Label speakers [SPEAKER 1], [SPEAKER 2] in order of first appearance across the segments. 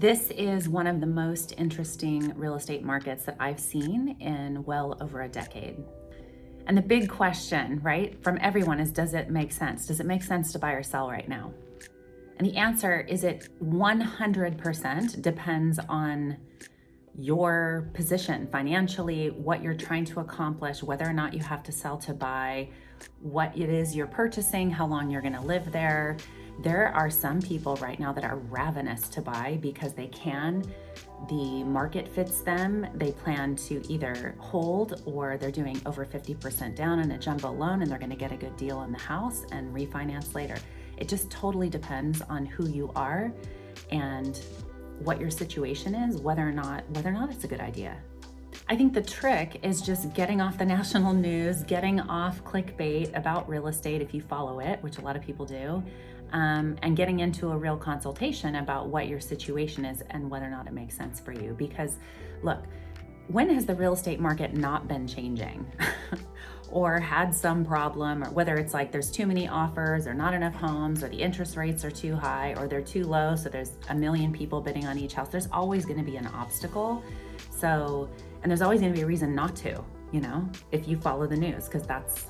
[SPEAKER 1] This is one of the most interesting real estate markets that I've seen in well over a decade. And the big question, right, from everyone is, does it make sense? Does it make sense to buy or sell right now? And the answer is it 100% depends on your position financially, what you're trying to accomplish, whether or not you have to sell to buy, what it is you're purchasing, how long you're going to live there. There are some people right now that are ravenous to buy because they can. The market fits them. They plan to either hold or they're doing over 50% down in a jumbo loan and they're going to get a good deal on the house and refinance later. It just totally depends on who you are and what your situation is, whether or not it's a good idea. I think the trick is just getting off the national news, getting off clickbait about real estate if you follow it, which a lot of people do, and getting into a real consultation about what your situation is and whether or not it makes sense for you. Because look, when has the real estate market not been changing or had some problem, or whether it's like there's too many offers or not enough homes or the interest rates are too high or they're too low, so there's a million people bidding on each house. There's always going to be an obstacle. And there's always going to be a reason not to, if you follow the news, because that's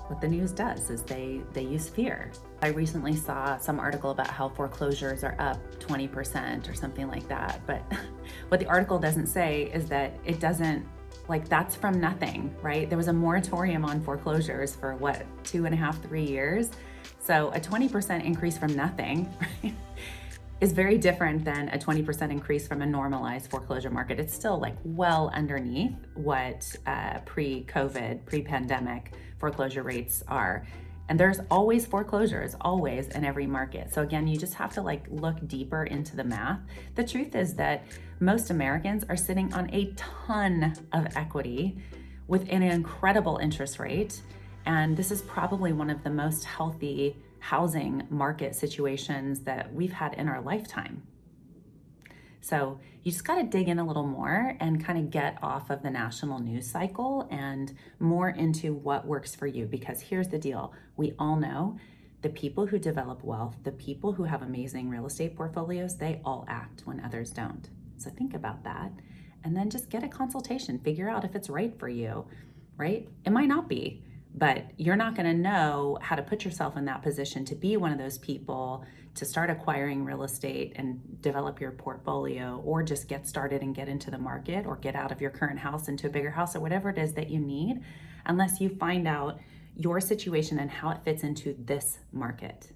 [SPEAKER 1] what the news does, is they use fear. I recently saw some article about how foreclosures are up 20% or something like that. But what the article doesn't say is that it doesn't, that's from nothing, right? There was a moratorium on foreclosures for 2.5, 3 years. So a 20% increase from nothing, right, is very different than a 20% increase from a normalized foreclosure market. It's still well underneath what pre-COVID, pre-pandemic foreclosure rates are. And there's always foreclosures, always, in every market. So again, you just have to look deeper into the math. The truth is that most Americans are sitting on a ton of equity with an incredible interest rate. And this is probably one of the most healthy housing market situations that we've had in our lifetime. So you just got to dig in a little more and kind of get off of the national news cycle and more into what works for you. Because here's the deal. We all know the people who develop wealth, the people who have amazing real estate portfolios, they all act when others don't. So think about that and then just get a consultation. Figure out if it's right for you, right? It might not be. But you're not going to know how to put yourself in that position to be one of those people to start acquiring real estate and develop your portfolio, or just get started and get into the market, or get out of your current house into a bigger house, or whatever it is that you need, unless you find out your situation and how it fits into this market.